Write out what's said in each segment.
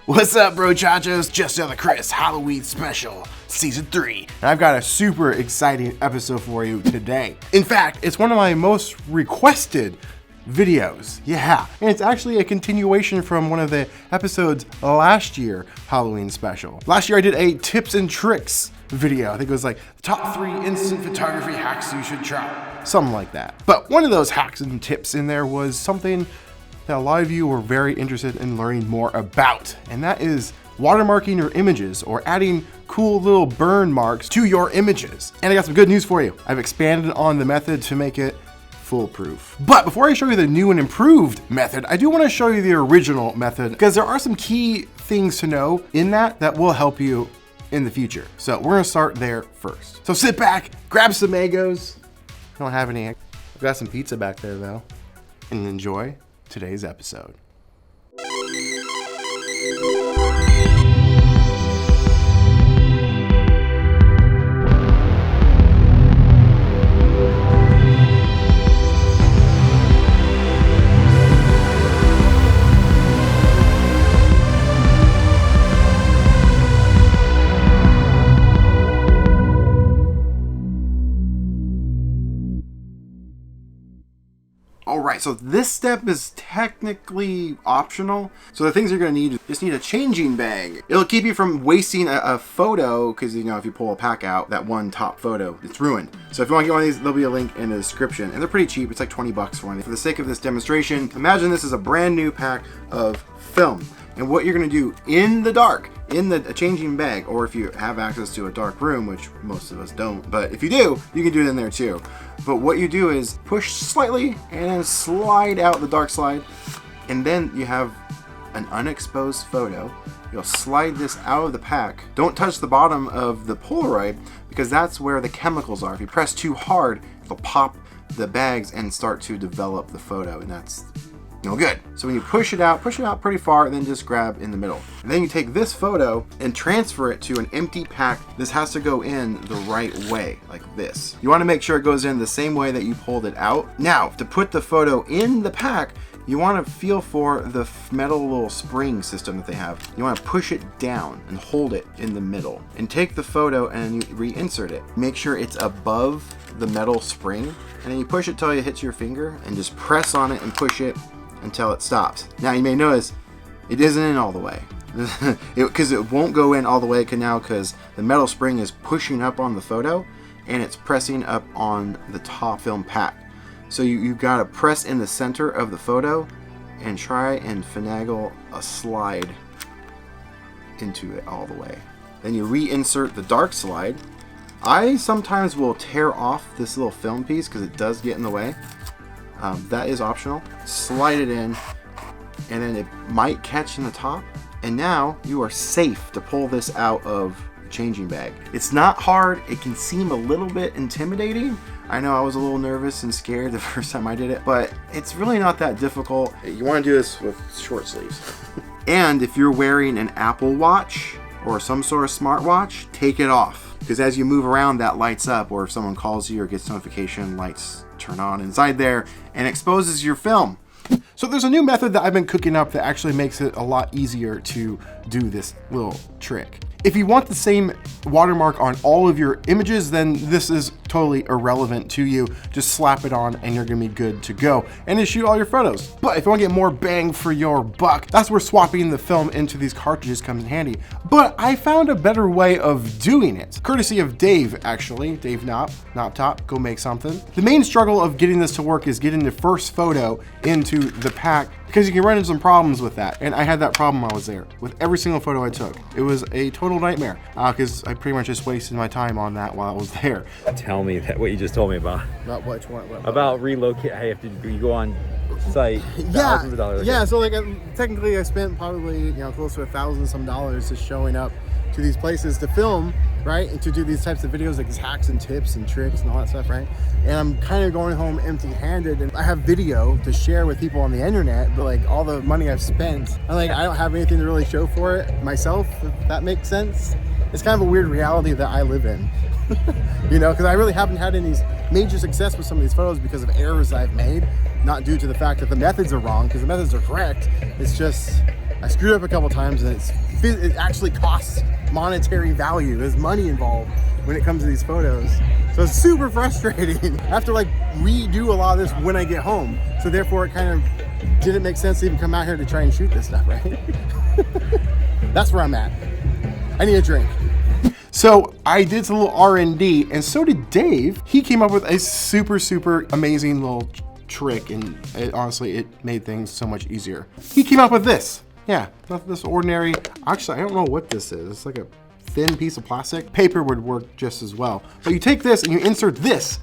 What's up, bro chachos? Just another Chris Halloween special, season 3. And I've got a super exciting episode for you today. In fact, it's one of my most requested videos. Yeah, and it's actually a continuation from one of the episodes last year Halloween special. Last year I did a tips and tricks video. I think it was like the top 3 instant photography hacks you should try. Something like that. But one of those hacks and tips in there was something that a lot of you were very interested in learning more about, and that is watermarking your images or adding cool little burn marks to your images. And I got some good news for you. I've expanded on the method to make it foolproof. But before I show you the new and improved method, I do want to show you the original method because there are some key things to know in that will help you in the future. So we're gonna start there first. So sit back, grab some mangoes. I don't have any. I've got some pizza back there though. And enjoy today's episode. Alright, so this step is technically optional. So the things you're going to need, you just need a changing bag. It'll keep you from wasting a photo, because you know if you pull a pack out, that one top photo, it's ruined. So if you want to get one of these, there'll be a link in the description. And they're pretty cheap, it's like 20 bucks for one. For the sake of this demonstration, imagine this is a brand new pack of film. And what you're going to do in the dark, in the changing bag, or if you have access to a dark room, which most of us don't, but if you do, you can do it in there too. But what you do is push slightly and then slide out the dark slide, and then you have an unexposed photo. You'll slide this out of the pack. Don't touch the bottom of the Polaroid because that's where the chemicals are. If you press too hard, it'll pop the bags and start to develop the photo, and that's no good. So when you push it out pretty far, and then just grab in the middle. And then you take this photo and transfer it to an empty pack. This has to go in the right way, like this. You want to make sure it goes in the same way that you pulled it out. Now, to put the photo in the pack, you want to feel for the metal little spring system that they have. You want to push it down and hold it in the middle. And take the photo and you reinsert it. Make sure it's above the metal spring. And then you push it till it hits your finger and just press on it and push it until it stops. Now you may notice it isn't in all the way because it won't go in all the way now because the metal spring is pushing up on the photo and it's pressing up on the top film pack. So you've got to press in the center of the photo and try and finagle a slide into it all the way. Then you reinsert the dark slide. I sometimes will tear off this little film piece because it does get in the way. That is optional. Slide it in, and then it might catch in the top. And now you are safe to pull this out of the changing bag. It's not hard. It can seem a little bit intimidating. I know I was a little nervous and scared the first time I did it, but it's really not that difficult. You want to do this with short sleeves. And if you're wearing an Apple Watch or some sort of smartwatch, take it off. Because as you move around, that lights up, or if someone calls you or gets notification, lights turn on inside there and exposes your film. So there's a new method that I've been cooking up that actually makes it a lot easier to do this little trick. If you want the same watermark on all of your images, then this is totally irrelevant to you. Just slap it on and you're gonna be good to go and then shoot all your photos. But if you want to get more bang for your buck, that's where swapping the film into these cartridges comes in handy. But I found a better way of doing it, courtesy of Dave, actually. Dave Top, go make something. The main struggle of getting this to work is getting the first photo into the pack, because you can run into some problems with that. And I had that problem while I was there with every single photo I took. It was a total nightmare because I pretty much just wasted my time on that while I was there. Tell me that what you just told me about. About which one? About relocate. I have to. You go on site. Thousands of dollars. Yeah. So like technically, I spent probably close to $1,000 some dollars just showing up to these places to film, right, and to do these types of videos, like these hacks and tips and tricks and all that stuff, right? And I'm kind of going home empty-handed, and I have video to share with people on the internet, but like all the money I've spent, I don't have anything to really show for it myself, if that makes sense. It's kind of a weird reality that I live in. Because I really haven't had any major success with some of these photos because of errors I've made, not due to the fact that the methods are wrong, because the methods are correct. It's just I screwed up a couple times, and it actually costs monetary value. There's money involved when it comes to these photos. So it's super frustrating. I have to like redo a lot of this when I get home. So therefore it kind of didn't make sense to even come out here to try and shoot this stuff, right? That's where I'm at. I need a drink. So I did some little R&D, and so did Dave. He came up with a super, super amazing little trick, and honestly, it made things so much easier. He came up with this. Yeah, not this ordinary, actually, I don't know what this is. It's like a thin piece of plastic. Paper would work just as well. But you take this and you insert this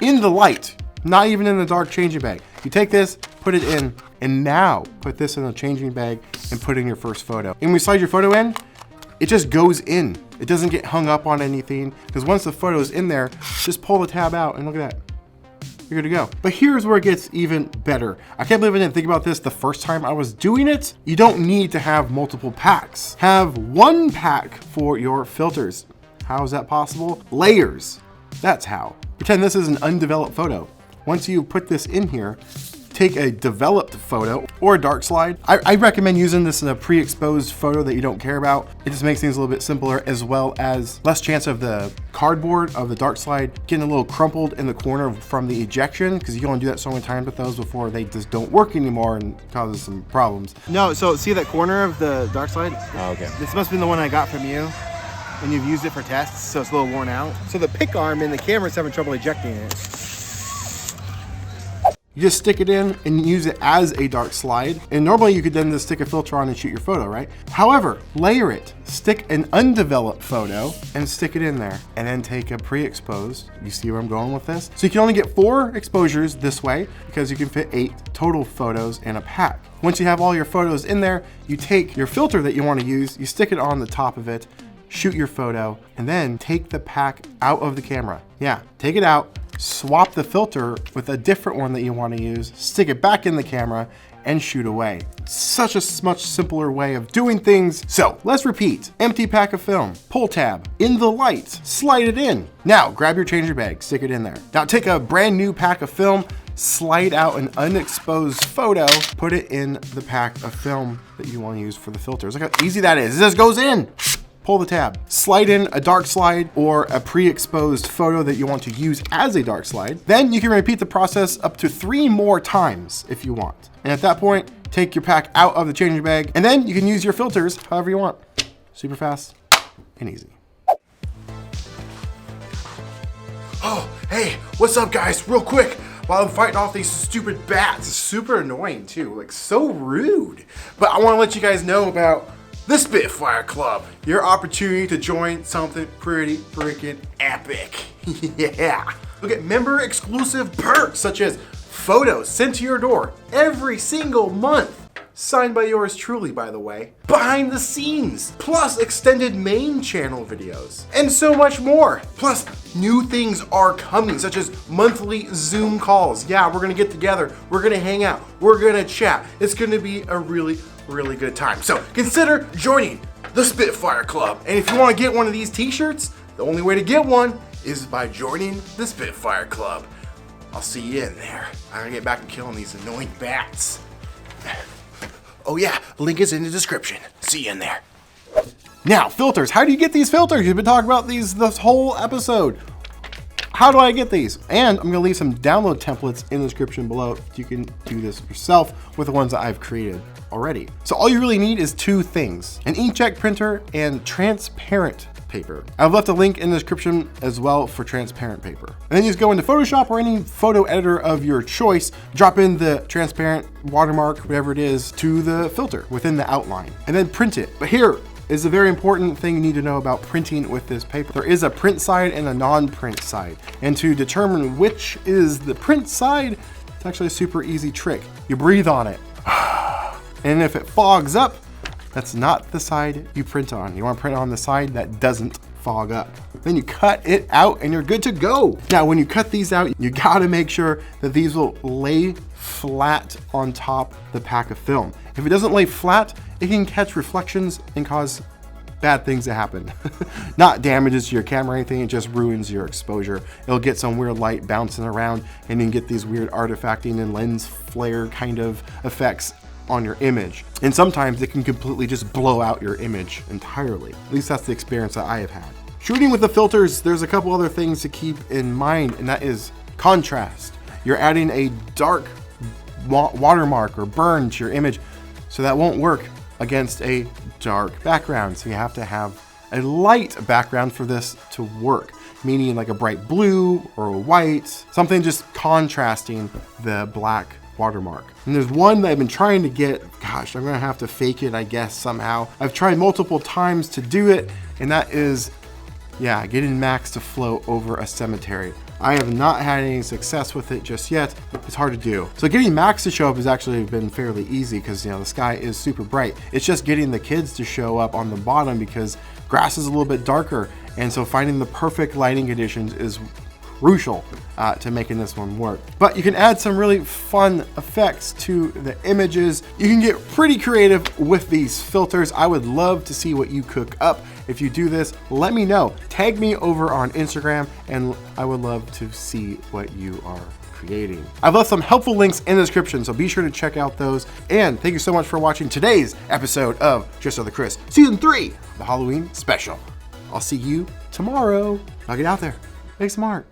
in the light, not even in the dark changing bag. You take this, put it in, and now put this in a changing bag and put in your first photo. And when you slide your photo in, it just goes in. It doesn't get hung up on anything, because once the photo is in there, just pull the tab out and look at that. You're good to go. But here's where it gets even better. I can't believe I didn't think about this the first time I was doing it. You don't need to have multiple packs. Have one pack for your filters. How is that possible? Layers. That's how. Pretend this is an undeveloped photo. Once you put this in here, take a developed photo or a dark slide. I recommend using this in a pre-exposed photo that you don't care about. It just makes things a little bit simpler, as well as less chance of the cardboard of the dark slide getting a little crumpled in the corner from the ejection, because you can only do that so many times with those before they just don't work anymore and causes some problems. No, so see that corner of the dark slide? Oh, okay. This must have been the one I got from you, and you've used it for tests, so it's a little worn out. So the pick arm in the camera's having trouble ejecting it. You just stick it in and use it as a dark slide. And normally you could then just stick a filter on and shoot your photo, right? However, layer it. Stick an undeveloped photo and stick it in there. And then take a pre-exposed. You see where I'm going with this? So you can only get 4 exposures this way, because you can fit 8 total photos in a pack. Once you have all your photos in there, you take your filter that you want to use, you stick it on the top of it, shoot your photo, and then take the pack out of the camera. Yeah, take it out. Swap the filter with a different one that you want to use, stick it back in the camera, and shoot away. Such a much simpler way of doing things. So let's repeat. Empty pack of film, pull tab, in the light, slide it in. Now grab your changer bag, stick it in there. Now take a brand new pack of film, slide out an unexposed photo, put it in the pack of film that you want to use for the filters. Look how easy that is. It just goes in. Pull the tab, slide in a dark slide or a pre-exposed photo that you want to use as a dark slide. Then you can repeat the process up to 3 more times if you want. And at that point, take your pack out of the changing bag, and then you can use your filters however you want. Super fast and easy. Oh, hey, what's up guys? Real quick, while I'm fighting off these stupid bats, it's super annoying too, like so rude. But I wanna let you guys know about the Spitfire Club, your opportunity to join something pretty freaking epic. Yeah. Look at member exclusive perks such as photos sent to your door every single month. Signed by yours truly, by the way. Behind the scenes, plus extended main channel videos, and so much more. Plus, new things are coming, such as monthly Zoom calls. Yeah, we're gonna get together, we're gonna hang out, we're gonna chat. It's gonna be a really good time. So consider joining the Spitfire Club. And if you wanna get one of these t-shirts, the only way to get one is by joining the Spitfire Club. I'll see you in there. I'm gonna get back to killing these annoying bats. Oh yeah, link is in the description. See you in there. Now, filters. How do you get these filters? You've been talking about these this whole episode. How do I get these? And I'm gonna leave some download templates in the description below. You can do this yourself with the ones that I've created already. So all you really need is 2 things: an inkjet printer and transparent paper. I've left a link in the description as well for transparent paper. And then you just go into Photoshop or any photo editor of your choice, drop in the transparent watermark, whatever it is, to the filter within the outline, and then print it. But here is a very important thing you need to know about printing with this paper. There is a print side and a non-print side. And to determine which is the print side, it's actually a super easy trick. You breathe on it. And if it fogs up, that's not the side you print on. You want to print on the side that doesn't fog up. Then you cut it out and you're good to go. Now, when you cut these out, you gotta make sure that these will lay flat on top the pack of film. If it doesn't lay flat, it can catch reflections and cause bad things to happen. Not damages to your camera or anything, it just ruins your exposure. It'll get some weird light bouncing around and you can get these weird artifacting and lens flare kind of effects. on your image. And sometimes it can completely just blow out your image entirely. At least that's the experience that I have had. Shooting with the filters, there's a couple other things to keep in mind, and that is contrast. You're adding a dark watermark or burn to your image, so that won't work against a dark background. So you have to have a light background for this to work, meaning like a bright blue or a white, something just contrasting the black watermark. And there's one that I've been trying to get, gosh, I'm gonna have to fake it, I guess, somehow. I've tried multiple times to do it, and that is, yeah, getting Max to flow over a cemetery. I have not had any success with it just yet. It's hard to do. So getting Max to show up has actually been fairly easy because, you know, the sky is super bright. It's just getting the kids to show up on the bottom because grass is a little bit darker. And so finding the perfect lighting conditions is crucial to making this one work. But you can add some really fun effects to the images. You can get pretty creative with these filters. I would love to see what you cook up. If you do this, let me know. Tag me over on Instagram and I would love to see what you are creating. I've left some helpful links in the description, so be sure to check out those. And thank you so much for watching today's episode of Just Other Chris, Season 3, the Halloween special. I'll see you tomorrow. Now get out there, make some art.